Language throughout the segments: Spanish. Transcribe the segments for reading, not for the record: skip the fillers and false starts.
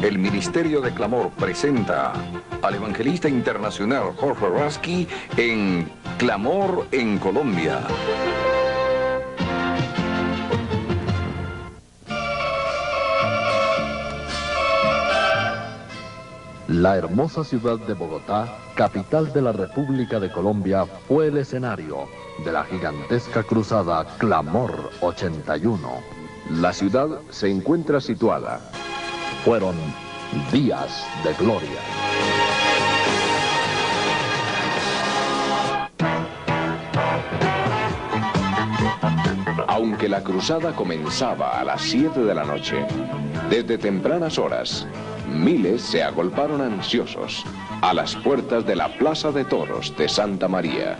el Ministerio de Clamor presenta al evangelista internacional Jorge Rasky en Clamor en Colombia. La hermosa ciudad de Bogotá, capital de la República de Colombia, fue el escenario de la gigantesca cruzada Clamor 81. La ciudad se encuentra situada. Fueron días de gloria. Aunque la cruzada comenzaba a las 7 de la noche, desde tempranas horas, miles se agolparon ansiosos a las puertas de la Plaza de Toros de Santa María.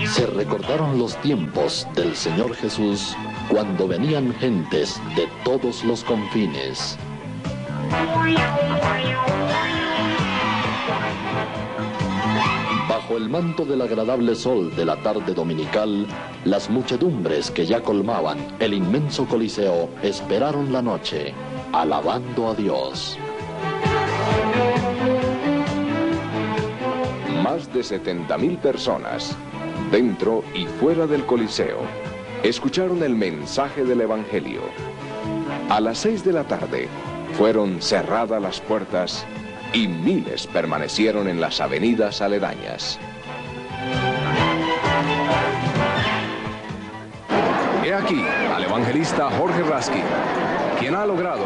Se recordaron los tiempos del Señor Jesús cuando venían gentes de todos los confines. Bajo el manto del agradable sol de la tarde dominical, las muchedumbres que ya colmaban el inmenso coliseo esperaron la noche, alabando a Dios. Más de 70.000 personas, dentro y fuera del Coliseo, escucharon el mensaje del Evangelio. A las 6 de la tarde fueron cerradas las puertas y miles permanecieron en las avenidas aledañas. He aquí al evangelista Jorge Rasky, quien ha logrado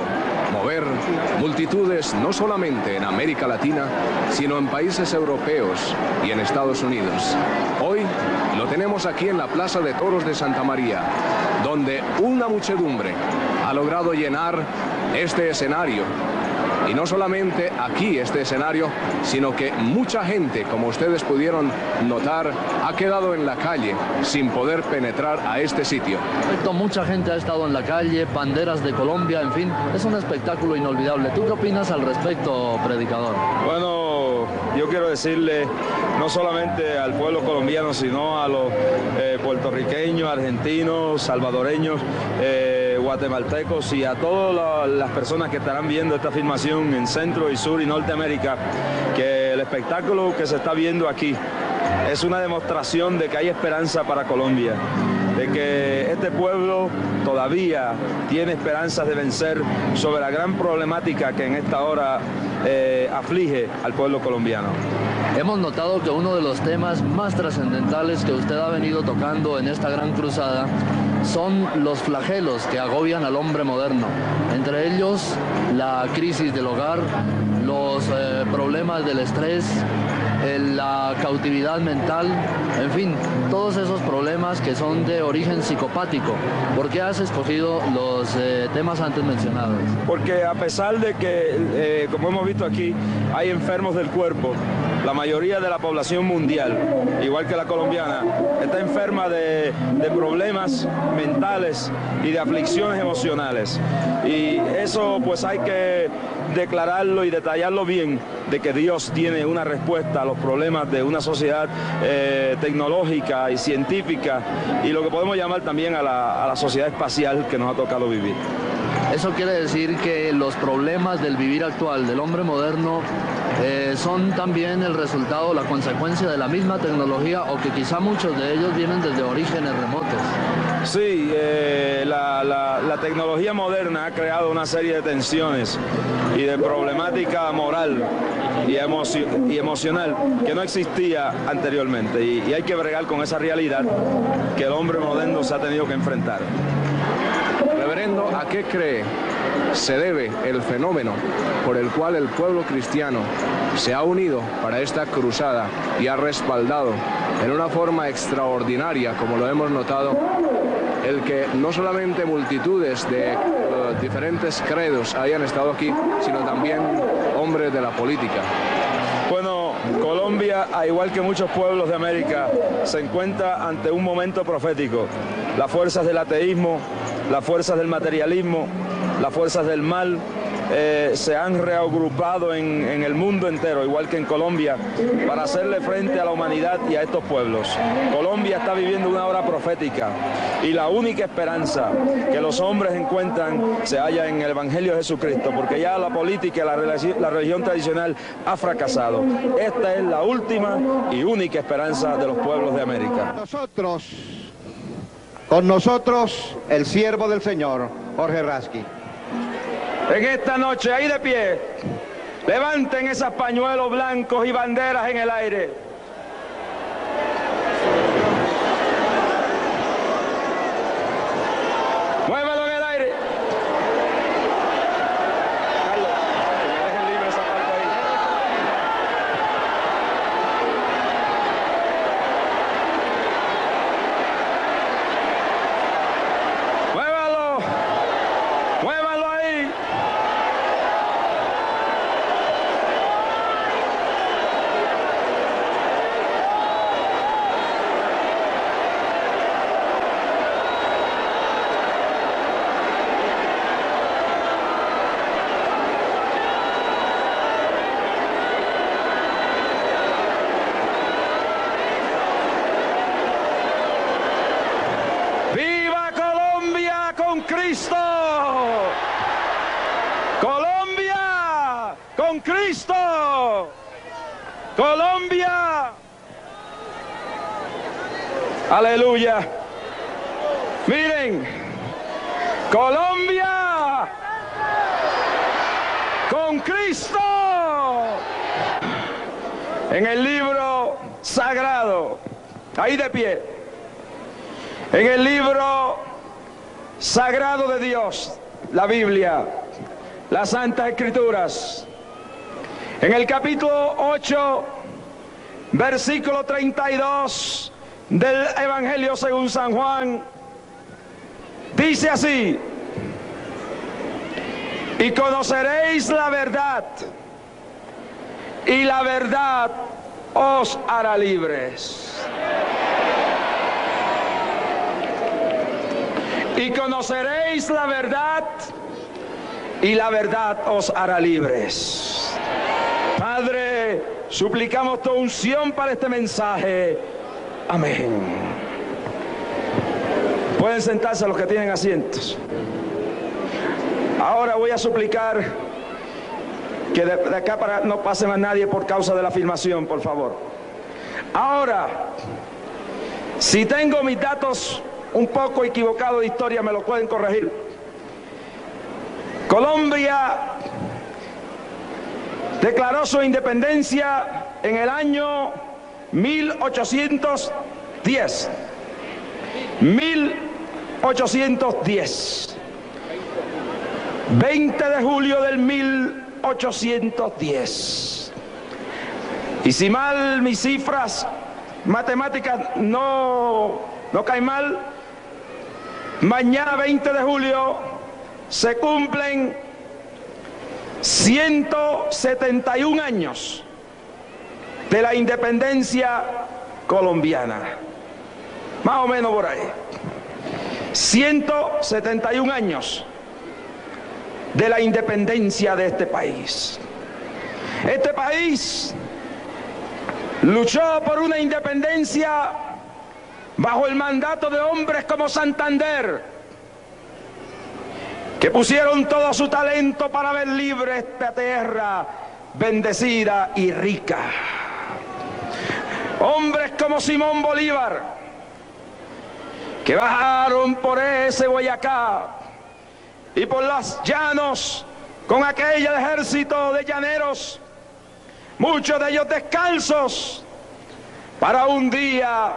mover multitudes no solamente en América Latina, sino en países europeos y en Estados Unidos. Hoy lo tenemos aquí en la Plaza de Toros de Santa María, donde una muchedumbre ha logrado llenar este escenario. Y no solamente aquí este escenario, sino que mucha gente, como ustedes pudieron notar, ha quedado en la calle sin poder penetrar a este sitio. Mucha gente ha estado en la calle, banderas de Colombia, en fin, es un espectáculo inolvidable. ¿Tú qué opinas al respecto, predicador? Bueno, yo quiero decirle no solamente al pueblo colombiano, sino a los puertorriqueños, argentinos, salvadoreños, guatemaltecos y a todas las personas que estarán viendo esta filmación en Centro y Sur y Norteamérica, que el espectáculo que se está viendo aquí es una demostración de que hay esperanza para Colombia, de que este pueblo todavía tiene esperanzas de vencer sobre la gran problemática que en esta hora aflige al pueblo colombiano. Hemos notado que uno de los temas más trascendentales que usted ha venido tocando en esta gran cruzada son los flagelos que agobian al hombre moderno, entre ellos la crisis del hogar, los problemas del estrés, la cautividad mental, en fin, todos esos problemas que son de origen psicopático. ¿Por qué has escogido los temas antes mencionados? Porque a pesar de que, como hemos visto aquí, hay enfermos del cuerpo, la mayoría de la población mundial, igual que la colombiana, está enferma de problemas mentales y de aflicciones emocionales. Y eso pues hay que declararlo y detallarlo bien, de que Dios tiene una respuesta a los problemas de una sociedad tecnológica y científica, y lo que podemos llamar también a la sociedad espacial que nos ha tocado vivir. Eso quiere decir que los problemas del vivir actual, del hombre moderno, son también el resultado, la consecuencia de la misma tecnología, o que quizá muchos de ellos vienen desde orígenes remotos. Sí, la tecnología moderna ha creado una serie de tensiones y de problemática moral y emocional que no existía anteriormente, y hay que bregar con esa realidad que el hombre moderno se ha tenido que enfrentar. Reverendo, ¿a qué cree se debe el fenómeno por el cual el pueblo cristiano se ha unido para esta cruzada y ha respaldado en una forma extraordinaria, como lo hemos notado, el que no solamente multitudes de diferentes credos hayan estado aquí, sino también hombres de la política? Bueno, Colombia, al igual que muchos pueblos de América, se encuentra ante un momento profético. Las fuerzas del ateísmo, las fuerzas del materialismo, las fuerzas del mal se han reagrupado en el mundo entero, igual que en Colombia, para hacerle frente a la humanidad y a estos pueblos. Colombia está viviendo una hora profética y la única esperanza que los hombres encuentran se halla en el Evangelio de Jesucristo, porque ya la política y la religión tradicional ha fracasado. Esta es la última y única esperanza de los pueblos de América. Con nosotros, el siervo del Señor, Jorge Rasky. En esta noche, ahí de pie, levanten esos pañuelos blancos y banderas en el aire. Muévalo en el aire. Carlos, que me dejen libre esa parte ahí. Muévalo. Muévalo ahí. ¡Viva Colombia con Cristo! ¡Colombia con Cristo! ¡Colombia! ¡Aleluya! Miren, Colombia con Cristo. En el libro sagrado, ahí de pie, en el libro sagrado de Dios, la Biblia, las Santas Escrituras, en el capítulo 8, versículo 32 del Evangelio según San Juan, dice así: y conoceréis la verdad, y la verdad os hará libres. Y conoceréis la verdad, y la verdad os hará libres. Padre, suplicamos tu unción para este mensaje. Amén. Pueden sentarse los que tienen asientos. Ahora voy a suplicar que de acá para no pase más nadie por causa de la filmación, por favor. Ahora, si tengo mis datos un poco equivocados de historia, me lo pueden corregir. Colombia declaró su independencia en el año 1810. 1810. 20 de julio del 1810. Y si mal mis cifras matemáticas no caen mal, mañana 20 de julio se cumplen 171 años de la independencia colombiana. Más o menos por ahí. 171 años de la independencia de este país. Este país luchó por una independencia bajo el mandato de hombres como Santander, que pusieron todo su talento para ver libre esta tierra bendecida y rica. Hombres como Simón Bolívar, que bajaron por ese Boyacá y por los llanos con aquel ejército de llaneros, muchos de ellos descalzos, para un día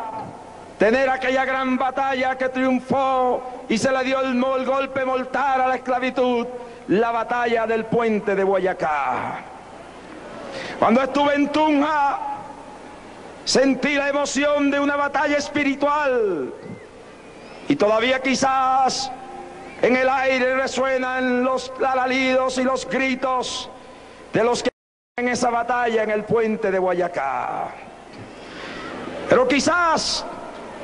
tener aquella gran batalla que triunfó y se le dio el golpe mortal a la esclavitud, la batalla del puente de Boyacá. Cuando estuve en Tunja, sentí la emoción de una batalla espiritual, y todavía quizás en el aire resuenan los alaridos y los gritos de los que en esa batalla en el puente de Boyacá. Pero quizás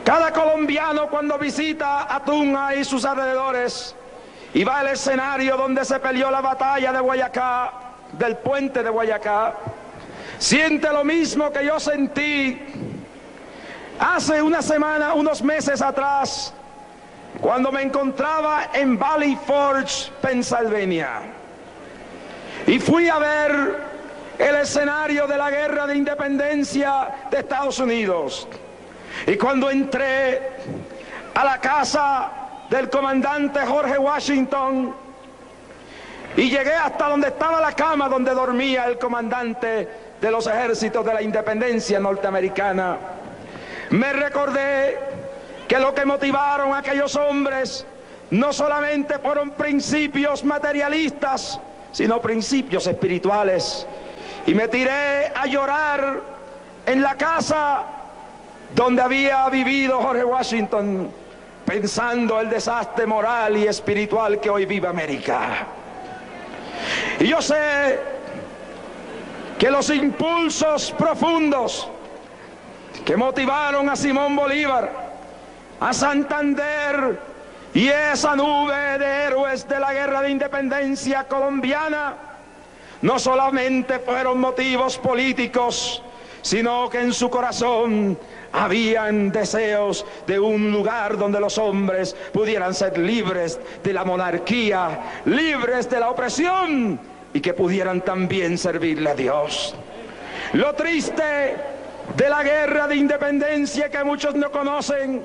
cada colombiano cuando visita a Tunja y sus alrededores y va al escenario donde se peleó la batalla de Guayacá, del puente de Guayacá, siente lo mismo que yo sentí hace una semana, unos meses atrás, cuando me encontraba en Valley Forge, Pennsylvania, y fui a ver el escenario de la guerra de independencia de Estados Unidos. Y cuando entré a la casa del comandante George Washington y llegué hasta donde estaba la cama donde dormía el comandante de los ejércitos de la independencia norteamericana, me recordé que lo que motivaron a aquellos hombres no solamente fueron principios materialistas, sino principios espirituales. Y me tiré a llorar en la casa donde había vivido George Washington, pensando el desastre moral y espiritual que hoy vive América. Y yo sé que los impulsos profundos que motivaron a Simón Bolívar, a Santander y esa nube de héroes de la guerra de independencia colombiana, no solamente fueron motivos políticos, sino que en su corazón habían deseos de un lugar donde los hombres pudieran ser libres de la monarquía, libres de la opresión, y que pudieran también servirle a Dios. Lo triste de la guerra de independencia que muchos no conocen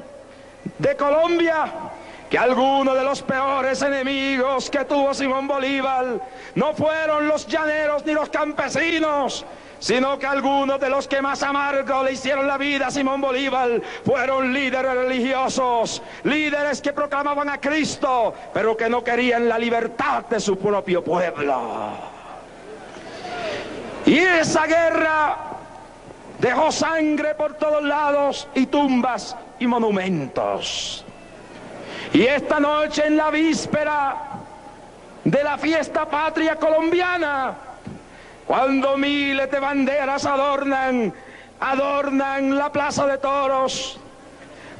de Colombia, que algunos de los peores enemigos que tuvo Simón Bolívar no fueron los llaneros ni los campesinos, sino que algunos de los que más amargo le hicieron la vida a Simón Bolívar fueron líderes religiosos, líderes que proclamaban a Cristo, pero que no querían la libertad de su propio pueblo. Y esa guerra dejó sangre por todos lados y tumbas y monumentos. Y esta noche, en la víspera de la fiesta patria colombiana, cuando miles de banderas adornan la Plaza de Toros,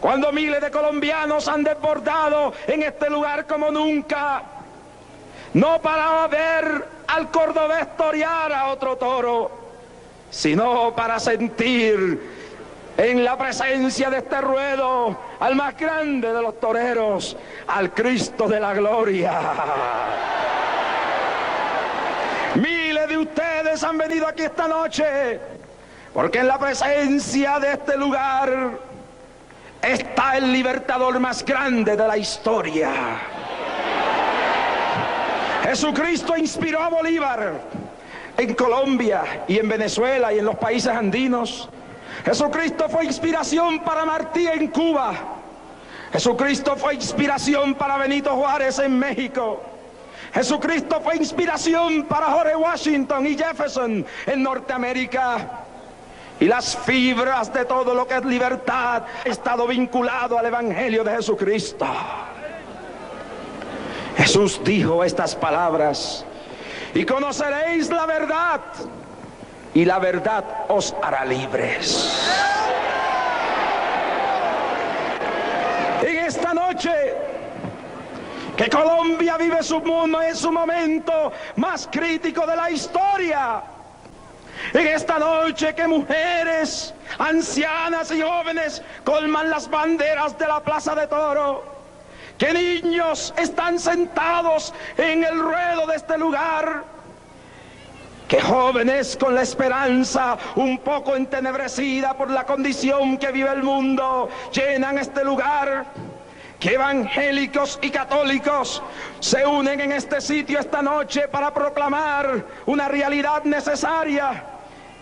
cuando miles de colombianos han desbordado en este lugar como nunca, no para ver al cordobés torear a otro toro, sino para sentir en la presencia de este ruedo al más grande de los toreros, al Cristo de la gloria. Miles de ustedes han venido aquí esta noche porque en la presencia de este lugar está el libertador más grande de la historia. Jesucristo inspiró a Bolívar en Colombia y en Venezuela y en los países andinos. Jesucristo fue inspiración para Martí en Cuba. Jesucristo fue inspiración para Benito Juárez en México. Jesucristo fue inspiración para George Washington y Jefferson en Norteamérica. Y las fibras de todo lo que es libertad ha estado vinculado al Evangelio de Jesucristo. Jesús dijo estas palabras: y conoceréis la verdad, y la verdad os hará libres. En esta noche que Colombia vive su momento más crítico de la historia, en esta noche que mujeres, ancianas y jóvenes colman las banderas de la Plaza de Toro, que niños están sentados en el ruedo de este lugar, que jóvenes con la esperanza un poco entenebrecida por la condición que vive el mundo llenan este lugar, que evangélicos y católicos se unen en este sitio esta noche para proclamar una realidad necesaria.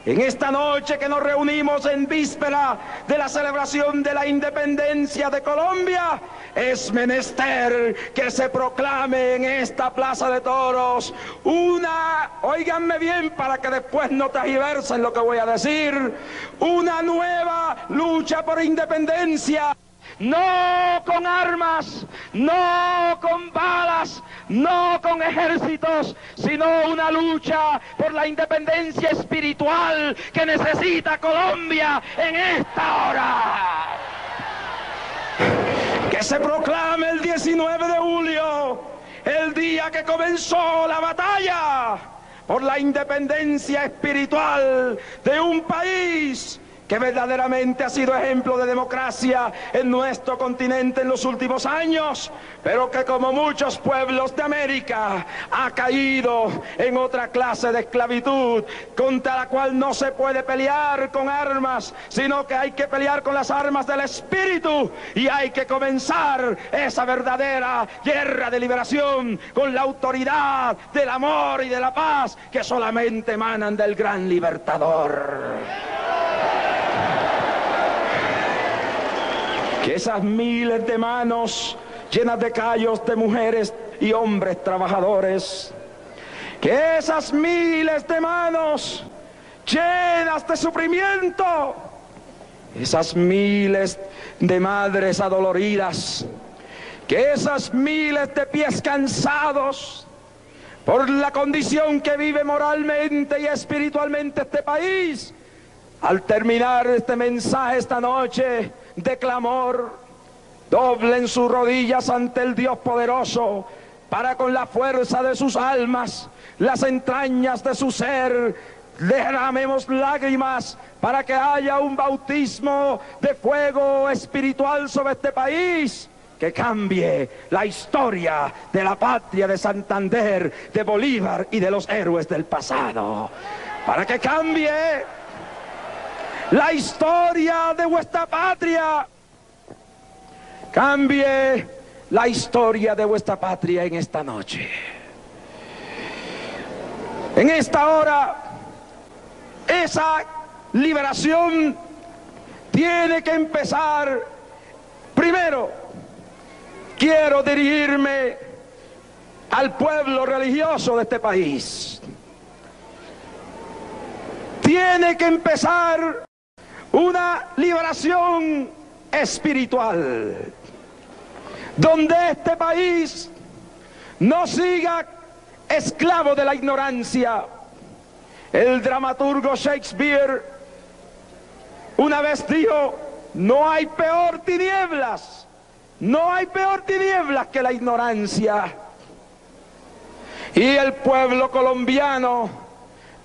En esta noche que nos reunimos en víspera de la celebración de la independencia de Colombia, es menester que se proclame en esta Plaza de Toros óiganme bien para que después no tergiversen lo que voy a decir, una nueva lucha por independencia. No con armas, no con balas, no con ejércitos, sino una lucha por la independencia espiritual que necesita Colombia en esta hora. Que se proclame el 19 de julio el día que comenzó la batalla por la independencia espiritual de un país que verdaderamente ha sido ejemplo de democracia en nuestro continente en los últimos años, pero que como muchos pueblos de América ha caído en otra clase de esclavitud, contra la cual no se puede pelear con armas, sino que hay que pelear con las armas del espíritu, y hay que comenzar esa verdadera guerra de liberación con la autoridad del amor y de la paz que solamente emanan del gran libertador. Que esas miles de manos llenas de callos de mujeres y hombres trabajadores, que esas miles de manos llenas de sufrimiento, esas miles de madres adoloridas, que esas miles de pies cansados por la condición que vive moralmente y espiritualmente este país, al terminar este mensaje esta noche de clamor, doblen sus rodillas ante el Dios poderoso, para con la fuerza de sus almas, las entrañas de su ser, derramemos lágrimas para que haya un bautismo de fuego espiritual sobre este país, que cambie la historia de la patria de Santander, de Bolívar y de los héroes del pasado, para que cambie la historia de vuestra patria, cambie la historia de vuestra patria en esta noche. En esta hora, esa liberación tiene que empezar. Primero, quiero dirigirme al pueblo religioso de este país. Tiene que empezar una liberación espiritual, donde este país no siga esclavo de la ignorancia. El dramaturgo Shakespeare una vez dijo: no hay peor tinieblas, no hay peor tinieblas que la ignorancia. Y el pueblo colombiano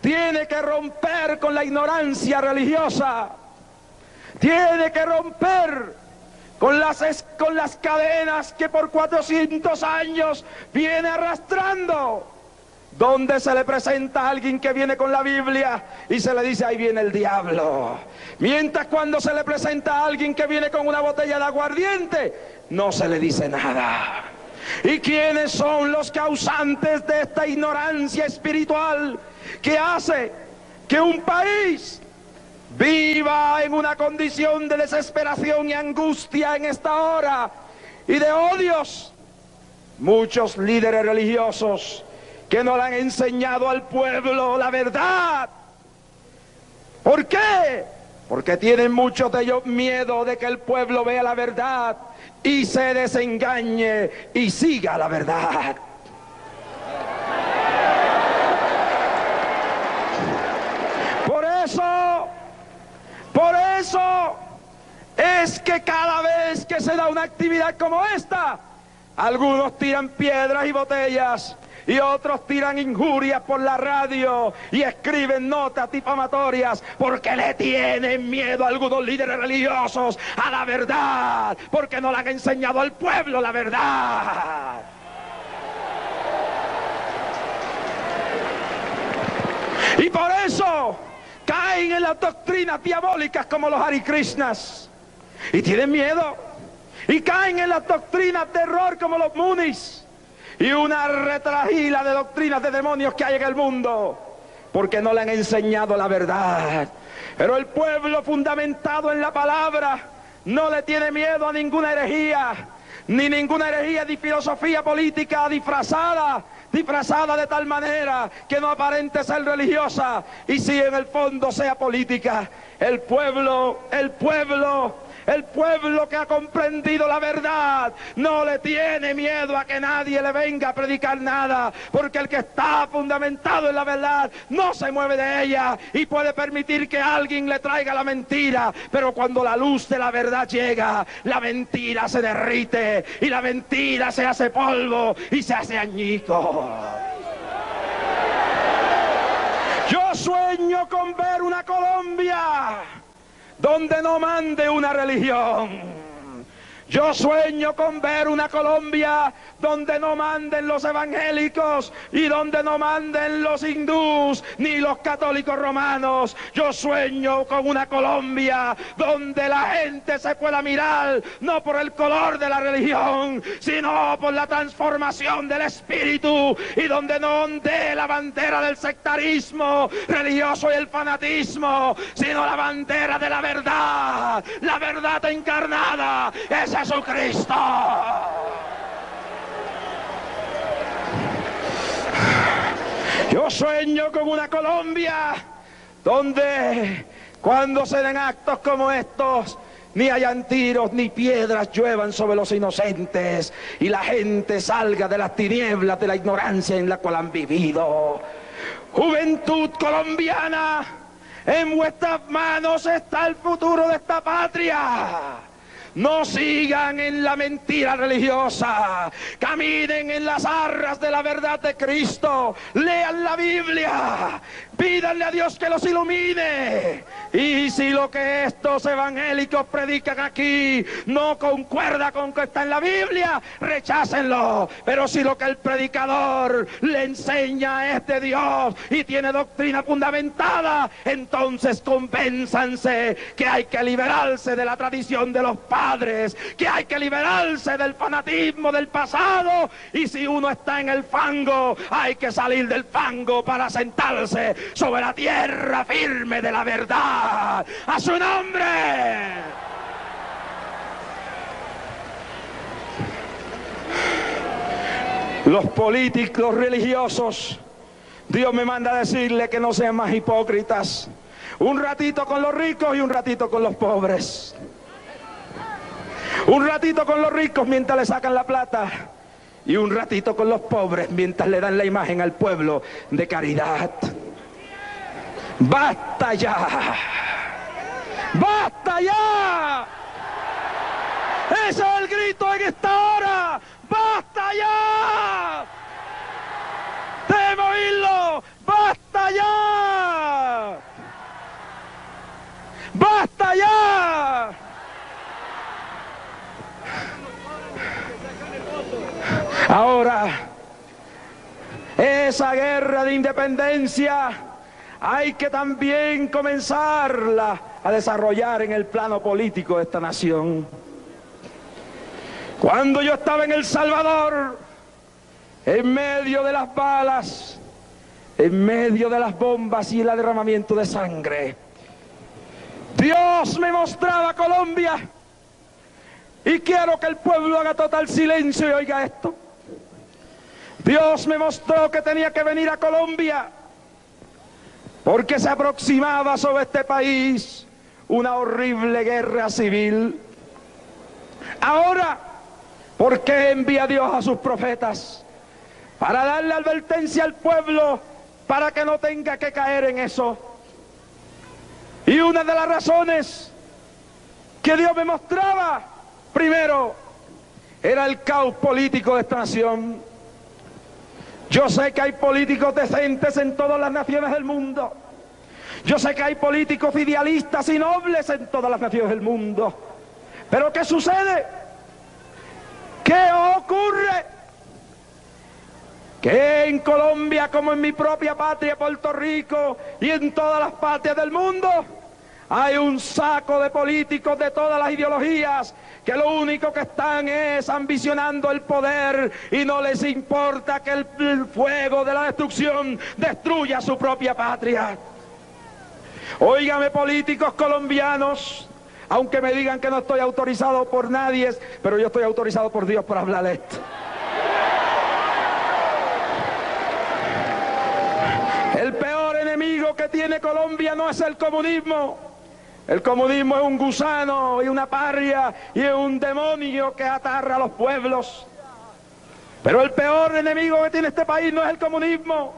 tiene que romper con la ignorancia religiosa, tiene que romper con las cadenas que por 400 años viene arrastrando, donde se le presenta a alguien que viene con la Biblia y se le dice: ahí viene el diablo, mientras cuando se le presenta a alguien que viene con una botella de aguardiente no se le dice nada. ¿Y quiénes son los causantes de esta ignorancia espiritual que hace que un país viva en una condición de desesperación y angustia en esta hora y de odios? Muchos líderes religiosos que no le han enseñado al pueblo la verdad. ¿Por qué? Porque tienen muchos de ellos miedo de que el pueblo vea la verdad y se desengañe y siga la verdad. Por eso es que cada vez que se da una actividad como esta, algunos tiran piedras y botellas y otros tiran injurias por la radio y escriben notas difamatorias porque le tienen miedo a algunos líderes religiosos a la verdad, porque no le han enseñado al pueblo la verdad. Y por eso caen en las doctrinas diabólicas como los Hare Krishnas y tienen miedo, y caen en las doctrinas de error como los Munis y una retragila de doctrinas de demonios que hay en el mundo, porque no le han enseñado la verdad. Pero el pueblo fundamentado en la palabra no le tiene miedo a ninguna herejía, ni ninguna herejía de filosofía política disfrazada de tal manera que no aparente ser religiosa y si en el fondo sea política. El pueblo El pueblo que ha comprendido la verdad no le tiene miedo a que nadie le venga a predicar nada, porque el que está fundamentado en la verdad no se mueve de ella y puede permitir que alguien le traiga la mentira, pero cuando la luz de la verdad llega, la mentira se derrite y la mentira se hace polvo y se hace añico. Yo sueño con ver una Colombia donde no mande una religión. Yo sueño con ver una Colombia donde no manden los evangélicos y donde no manden los hindús ni los católicos romanos. Yo sueño con una Colombia donde la gente se pueda mirar no por el color de la religión, sino por la transformación del espíritu, y donde no ondee la bandera del sectarismo religioso y el fanatismo, sino la bandera de la verdad encarnada es Jesucristo. Yo sueño con una Colombia donde cuando se den actos como estos ni hayan tiros ni piedras lluevan sobre los inocentes y la gente salga de las tinieblas de la ignorancia en la cual han vivido. Juventud colombiana, en vuestras manos está el futuro de esta patria. No sigan en la mentira religiosa, caminen en las arras de la verdad de Cristo, lean la Biblia, pídanle a Dios que los ilumine. Y si lo que estos evangélicos predican aquí no concuerda con lo que está en la Biblia, rechácenlo. Pero si lo que el predicador le enseña es de Dios y tiene doctrina fundamentada, entonces convénzanse que hay que liberarse de la tradición de los padres, que hay que liberarse del fanatismo del pasado, y si uno está en el fango, hay que salir del fango para sentarse sobre la tierra firme de la verdad. ¡A su nombre! Los políticos religiosos, Dios me manda a decirle que no sean más hipócritas. Un ratito con los ricos y un ratito con los pobres. Un ratito con los ricos mientras le sacan la plata y un ratito con los pobres mientras le dan la imagen al pueblo de caridad. ¡Basta ya! ¡Basta ya! ¡Ese es el grito en esta hora! ¡Basta ya! ¡Debemos oírlo! ¡Basta ya! ¡Basta ya! Ahora, esa guerra de independencia hay que también comenzarla a desarrollar en el plano político de esta nación. Cuando yo estaba en El Salvador, en medio de las balas, en medio de las bombas y el derramamiento de sangre, Dios me mostraba Colombia, y quiero que el pueblo haga total silencio y oiga esto. Dios me mostró que tenía que venir a Colombia porque se aproximaba sobre este país una horrible guerra civil. Ahora, ¿por qué envía Dios a sus profetas? Para darle advertencia al pueblo para que no tenga que caer en eso. Y una de las razones que Dios me mostraba, primero, era el caos político de esta nación. Yo sé que hay políticos decentes en todas las naciones del mundo. Yo sé que hay políticos idealistas y nobles en todas las naciones del mundo. Pero ¿qué sucede? ¿Qué ocurre? Que en Colombia, como en mi propia patria, Puerto Rico, y en todas las patrias del mundo, hay un saco de políticos de todas las ideologías que lo único que están es ambicionando el poder y no les importa que el fuego de la destrucción destruya su propia patria. Óigame, políticos colombianos, aunque me digan que no estoy autorizado por nadie, pero yo estoy autorizado por Dios para hablar esto. El peor enemigo que tiene Colombia no es el comunismo. El comunismo es un gusano y una parria y es un demonio que atarra a los pueblos. Pero el peor enemigo que tiene este país no es el comunismo.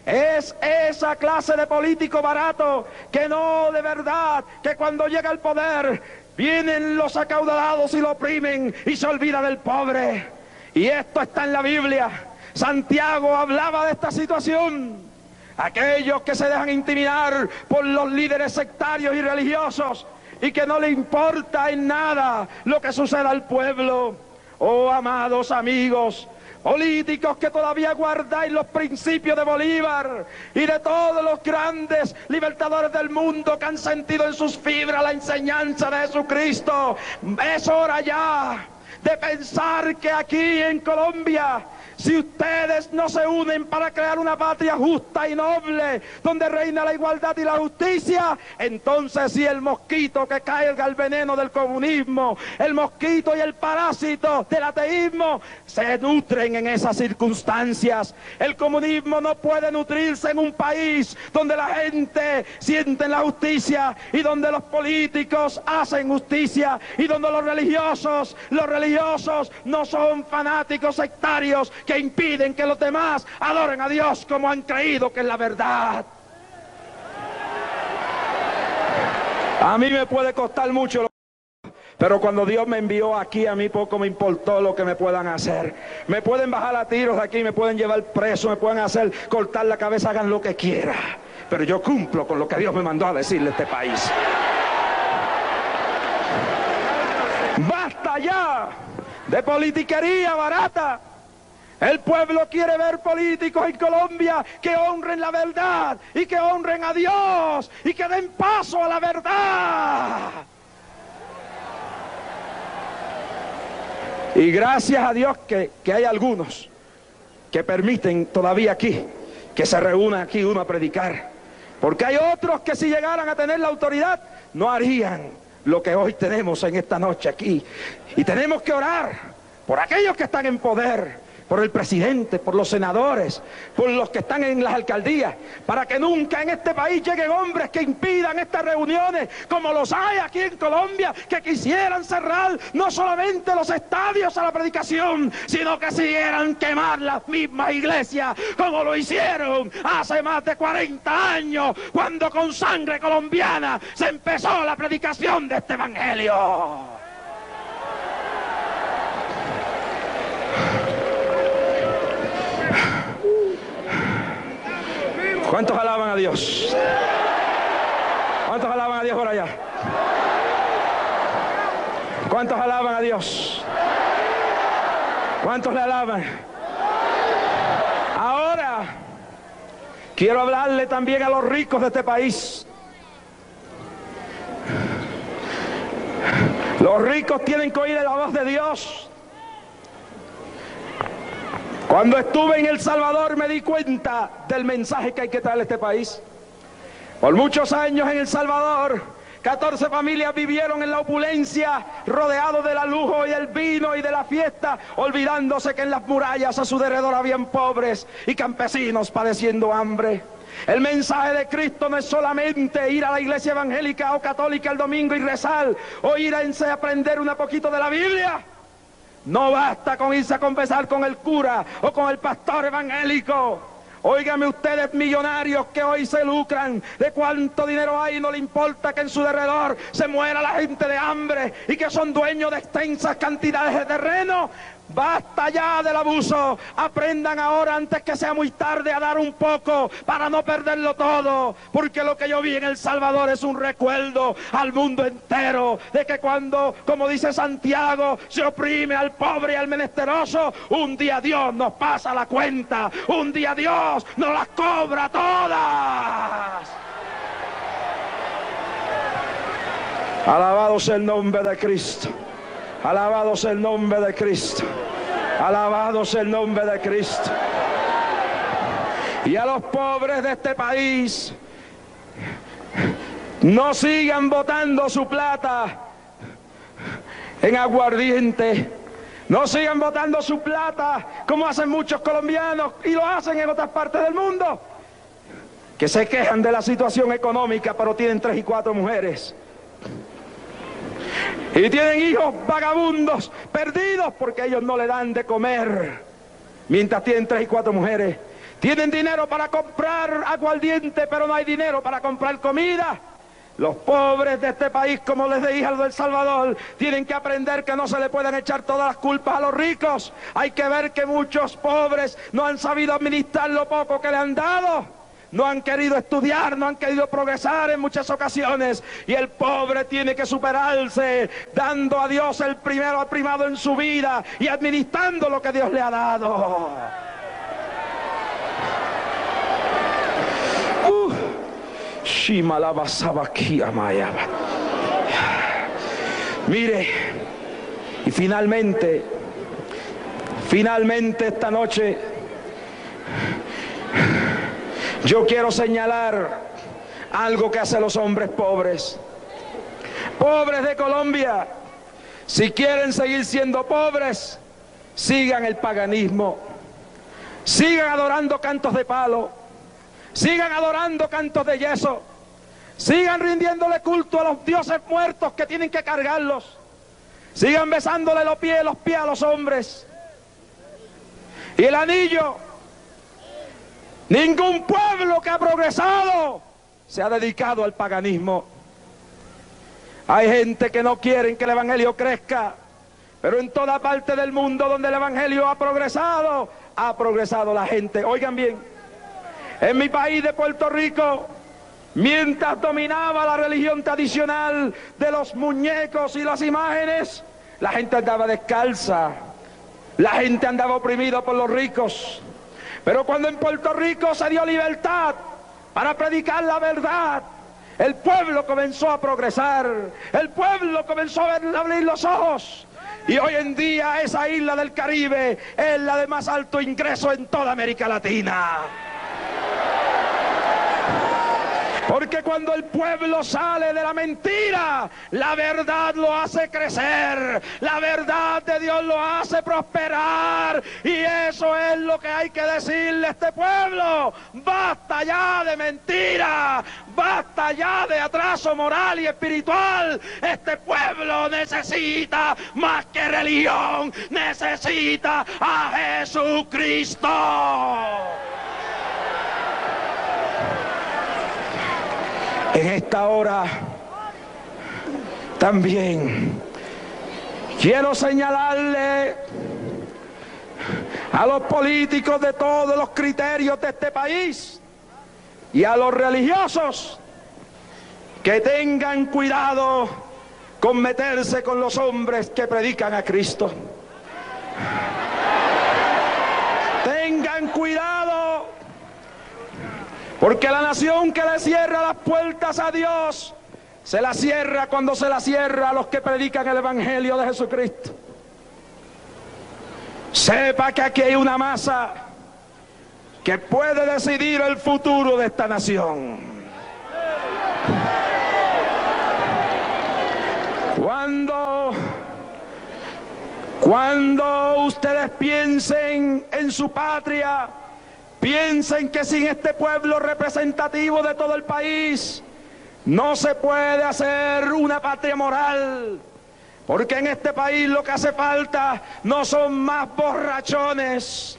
Es esa clase de político barato que no de verdad, que cuando llega al poder vienen los acaudalados y lo oprimen y se olvida del pobre. Y esto está en la Biblia. Santiago hablaba de esta situación. Aquellos que se dejan intimidar por los líderes sectarios y religiosos y que no le importa en nada lo que suceda al pueblo. Oh, amados amigos, políticos que todavía guardáis los principios de Bolívar y de todos los grandes libertadores del mundo que han sentido en sus fibras la enseñanza de Jesucristo, es hora ya de pensar que aquí en Colombia, si ustedes no se unen para crear una patria justa y noble, donde reina la igualdad y la justicia, entonces sí el mosquito que caiga el veneno del comunismo, el mosquito y el parásito del ateísmo, se nutren en esas circunstancias. El comunismo no puede nutrirse en un país donde la gente siente la justicia y donde los políticos hacen justicia y donde los religiosos no son fanáticos sectarios que impiden que los demás adoren a Dios como han creído que es la verdad. A mí me puede costar mucho, pero cuando Dios me envió aquí, a mí poco me importó lo que me puedan hacer. Me pueden bajar a tiros de aquí, me pueden llevar preso, me pueden hacer cortar la cabeza, hagan lo que quieran. Pero yo cumplo con lo que Dios me mandó a decirle a este país. ¡Basta ya de politiquería barata! El pueblo quiere ver políticos en Colombia que honren la verdad y que honren a Dios y que den paso a la verdad. Y gracias a Dios que hay algunos que permiten todavía aquí que se reúnan aquí uno a predicar. Porque hay otros que si llegaran a tener la autoridad no harían lo que hoy tenemos en esta noche aquí. Y tenemos que orar por aquellos que están en poder, por el presidente, por los senadores, por los que están en las alcaldías, para que nunca en este país lleguen hombres que impidan estas reuniones, como los hay aquí en Colombia, que quisieran cerrar no solamente los estadios a la predicación, sino que quisieran quemar las mismas iglesias, como lo hicieron hace más de 40 años, cuando con sangre colombiana se empezó la predicación de este evangelio. ¿Cuántos alaban a Dios? ¿Cuántos alaban a Dios por allá? ¿Cuántos alaban a Dios? ¿Cuántos le alaban? Ahora, quiero hablarle también a los ricos de este país. Los ricos tienen que oír la voz de Dios. Cuando estuve en El Salvador me di cuenta del mensaje que hay que traerle a este país. Por muchos años en El Salvador, 14 familias vivieron en la opulencia, rodeados de la lujo y el vino y de la fiesta, olvidándose que en las murallas a su derredor habían pobres y campesinos padeciendo hambre. El mensaje de Cristo no es solamente ir a la iglesia evangélica o católica el domingo y rezar, o ir a aprender un poquito de la Biblia. No basta con irse a confesar con el cura o con el pastor evangélico. Óigame ustedes, millonarios que hoy se lucran de cuánto dinero hay, no le importa que en su derredor se muera la gente de hambre y que son dueños de extensas cantidades de terreno. Basta ya del abuso. Aprendan ahora antes que sea muy tarde a dar un poco para no perderlo todo, porque lo que yo vi en El Salvador es un recuerdo al mundo entero de que cuando, como dice Santiago, se oprime al pobre y al menesteroso, un día Dios nos pasa la cuenta, un día Dios nos las cobra todas. Alabado sea el nombre de Cristo. Alabado sea el nombre de Cristo. Alabado sea el nombre de Cristo. Y a los pobres de este país, no sigan botando su plata en aguardiente. No sigan botando su plata como hacen muchos colombianos y lo hacen en otras partes del mundo, que se quejan de la situación económica pero tienen 3 y 4 mujeres. Y tienen hijos vagabundos, perdidos, porque ellos no le dan de comer, mientras tienen 3 y 4 mujeres. Tienen dinero para comprar aguardiente, pero no hay dinero para comprar comida. Los pobres de este país, como les dije a los del Salvador, tienen que aprender que no se le pueden echar todas las culpas a los ricos. Hay que ver que muchos pobres no han sabido administrar lo poco que le han dado. No han querido estudiar, no han querido progresar en muchas ocasiones. Y el pobre tiene que superarse, dando a Dios el primado en su vida y administrando lo que Dios le ha dado. Mire, y finalmente esta noche, yo quiero señalar algo que hacen los hombres pobres. Pobres de Colombia, si quieren seguir siendo pobres, sigan el paganismo, sigan adorando cantos de palo, sigan adorando cantos de yeso, sigan rindiéndole culto a los dioses muertos que tienen que cargarlos, sigan besándole los pies a los hombres. Y el anillo, ningún pueblo que ha progresado se ha dedicado al paganismo. Hay gente que no quiere que el evangelio crezca, pero en toda parte del mundo donde el evangelio ha progresado la gente. Oigan bien, en mi país de Puerto Rico, mientras dominaba la religión tradicional de los muñecos y las imágenes, la gente andaba descalza, la gente andaba oprimida por los ricos. Pero cuando en Puerto Rico se dio libertad para predicar la verdad, el pueblo comenzó a progresar, el pueblo comenzó a abrir los ojos. Y hoy en día esa isla del Caribe es la de más alto ingreso en toda América Latina. Porque cuando el pueblo sale de la mentira, la verdad lo hace crecer, la verdad de Dios lo hace prosperar. Y eso es lo que hay que decirle a este pueblo. Basta ya de mentira, basta ya de atraso moral y espiritual. Este pueblo necesita más que religión, necesita a Jesucristo. En esta hora también quiero señalarle a los políticos de todos los criterios de este país y a los religiosos que tengan cuidado con meterse con los hombres que predican a Cristo. Tengan cuidado, porque la nación que le cierra las puertas a Dios, se la cierra cuando se la cierra a los que predican el Evangelio de Jesucristo. Sepa que aquí hay una masa que puede decidir el futuro de esta nación. Cuando ustedes piensen en su patria, piensen que sin este pueblo representativo de todo el país no se puede hacer una patria moral, porque en este país lo que hace falta no son más borrachones,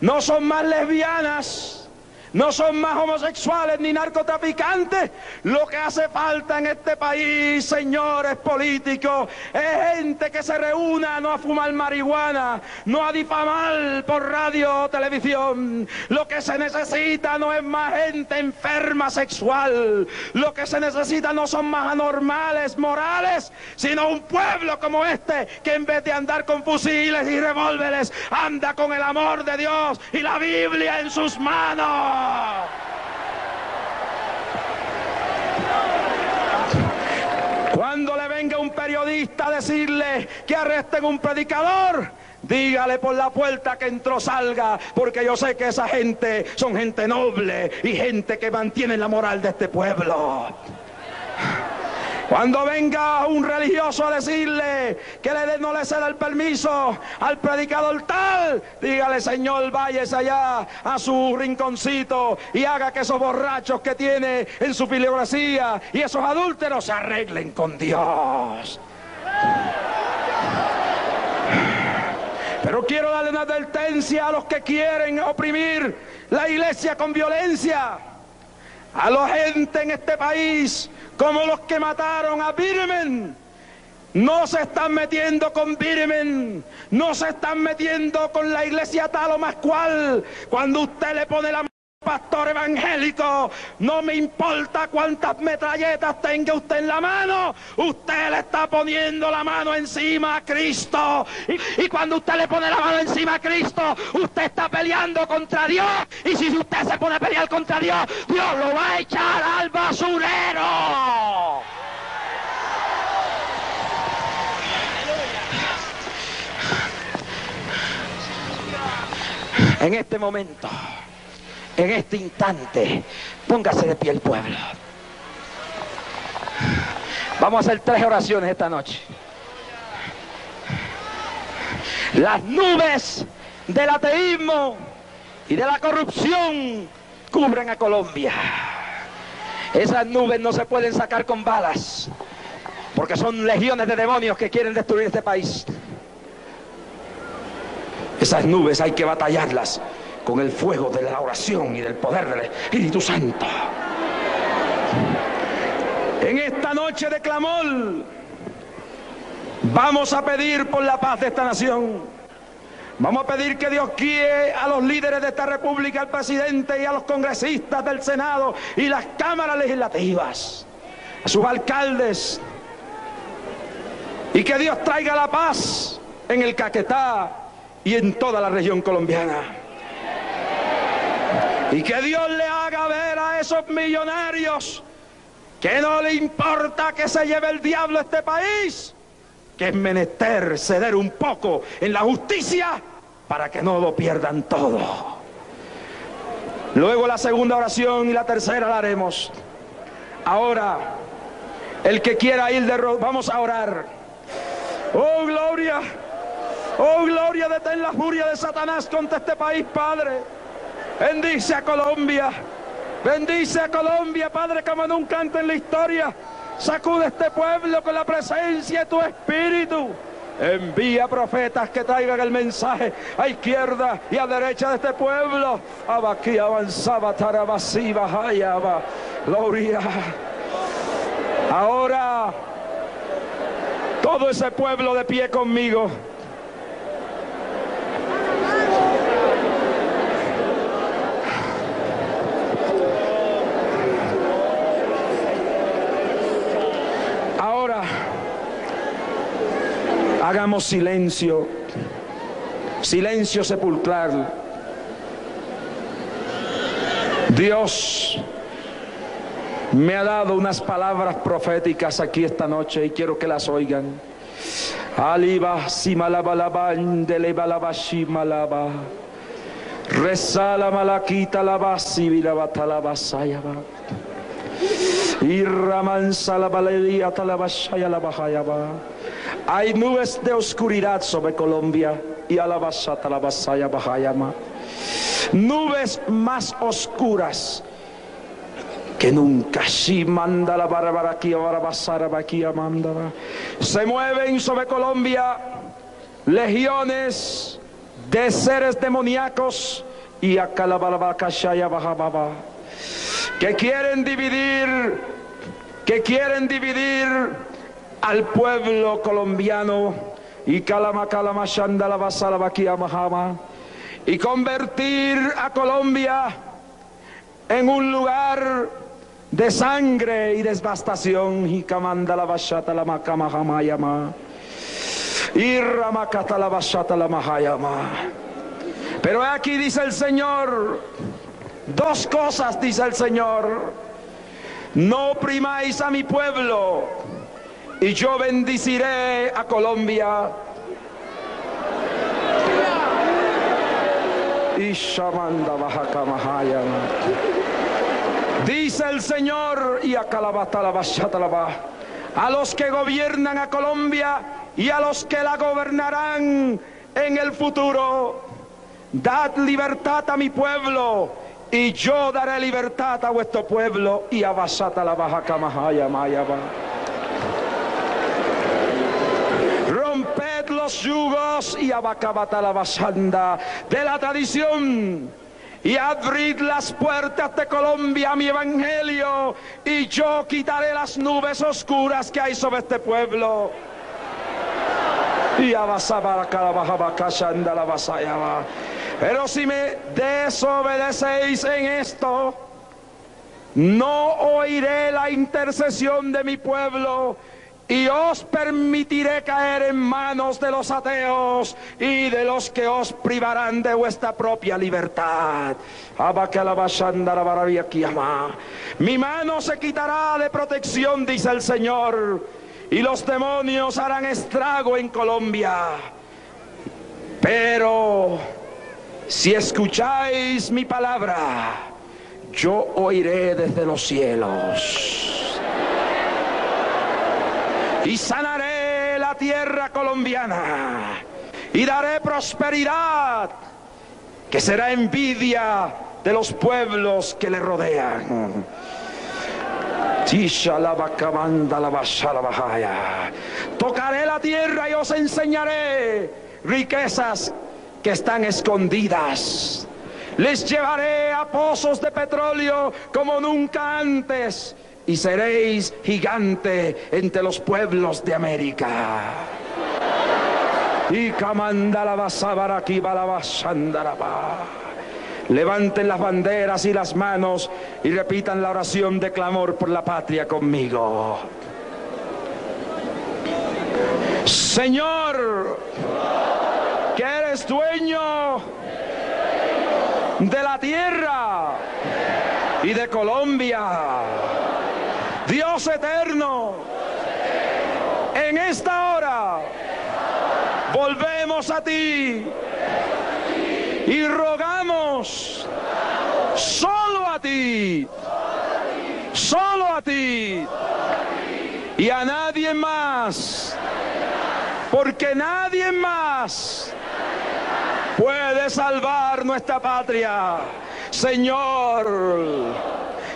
no son más lesbianas, no son más homosexuales ni narcotraficantes. Lo que hace falta en este país, señores políticos, es gente que se reúna no a fumar marihuana, no a difamar por radio o televisión. Lo que se necesita no es más gente enferma sexual. Lo que se necesita no son más anormales morales, sino un pueblo como este, que en vez de andar con fusiles y revólveres, anda con el amor de Dios y la Biblia en sus manos. Cuando le venga un periodista a decirle que arresten un predicador, dígale por la puerta que entró salga, porque yo sé que esa gente son gente noble y gente que mantiene la moral de este pueblo. Cuando venga un religioso a decirle que no le ceda el permiso al predicador tal, dígale: Señor, váyase allá a su rinconcito y haga que esos borrachos que tiene en su filigrosía y esos adúlteros se arreglen con Dios. Pero quiero darle una advertencia a los que quieren oprimir la iglesia con violencia. A la gente en este país, como los que mataron a Birmen, no se están metiendo con Birmen, no se están metiendo con la iglesia tal o más cual. Cuando usted le pone la mano al pastor evangélico, no me importa cuántas metralletas tenga usted en la mano, usted le está poniendo la mano encima a Cristo. Y cuando usted le pone la mano encima a Cristo, usted está peleando contra Dios. Y si usted se pone a pelear contra Dios, Dios lo va a echar al basurero. En este momento, en este instante, póngase de pie el pueblo. Vamos a hacer 3 oraciones esta noche. Las nubes del ateísmo y de la corrupción cubren a Colombia. Esas nubes no se pueden sacar con balas, porque son legiones de demonios que quieren destruir este país. Esas nubes hay que batallarlas con el fuego de la oración y del poder del Espíritu Santo. En esta noche de clamor vamos a pedir por la paz de esta nación. Vamos a pedir que Dios guíe a los líderes de esta república, al presidente y a los congresistas del Senado y las cámaras legislativas, a sus alcaldes, y que Dios traiga la paz en el Caquetá y en toda la región colombiana. Y que Dios le haga ver a esos millonarios que no le importa que se lleve el diablo a este país, que es menester ceder un poco en la justicia para que no lo pierdan todo. Luego la segunda oración y la tercera la haremos. Ahora, el que quiera ir vamos a orar. Oh gloria, detén la furia de Satanás contra este país, Padre. Bendice a Colombia, Padre, como nunca antes en la historia. Sacude este pueblo con la presencia de tu Espíritu. Envía profetas que traigan el mensaje a izquierda y a derecha de este pueblo. Aquí avanzaba Tarabasiva Hayaba. Gloria. Ahora, todo ese pueblo de pie conmigo. Hagamos silencio, silencio sepulcral. Dios me ha dado unas palabras proféticas aquí esta noche y quiero que las oigan. Aliba simalaba deleba shimalaba. Resala malaquita lava sibilaba talaba sayaba. Hay nubes de oscuridad sobre Colombia y nubes más oscuras que nunca. Se mueven sobre Colombia legiones de seres demoníacos y que quieren dividir al pueblo colombiano y y convertir a Colombia en un lugar de sangre y devastación. Pero aquí dice el Señor, 2 cosas dice el Señor: no oprimáis a mi pueblo y yo bendiciré a Colombia. Dice el Señor, y a los que gobiernan a Colombia y a los que la gobernarán en el futuro. Dad libertad a mi pueblo, y yo daré libertad a vuestro pueblo. Y abasata la baja camajaya mayaba. Romped los yugos y abacabata la basanda de la tradición, y abrid las puertas de Colombia a mi evangelio, y yo quitaré las nubes oscuras que hay sobre este pueblo. Y abasaba la calabajabacashanda la basayaba. Pero si me desobedecéis en esto, no oiré la intercesión de mi pueblo, y os permitiré caer en manos de los ateos y de los que os privarán de vuestra propia libertad. Mi mano se quitará de protección, dice el Señor, y los demonios harán estrago en Colombia. Pero si escucháis mi palabra, yo oiré desde los cielos y sanaré la tierra colombiana, y daré prosperidad que será envidia de los pueblos que le rodean. Tocaré la tierra y os enseñaré riquezas que están escondidas. Les llevaré a pozos de petróleo como nunca antes, y seréis gigante entre los pueblos de América. Y levanten las banderas y las manos y repitan la oración de clamor por la patria conmigo. Señor, que eres dueño de la tierra y de Colombia, Dios eterno, en esta hora volvemos a ti y rogamos solo a ti, y a nadie más, porque nadie más puede salvar nuestra patria. Señor,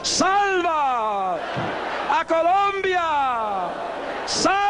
salva a Colombia, salva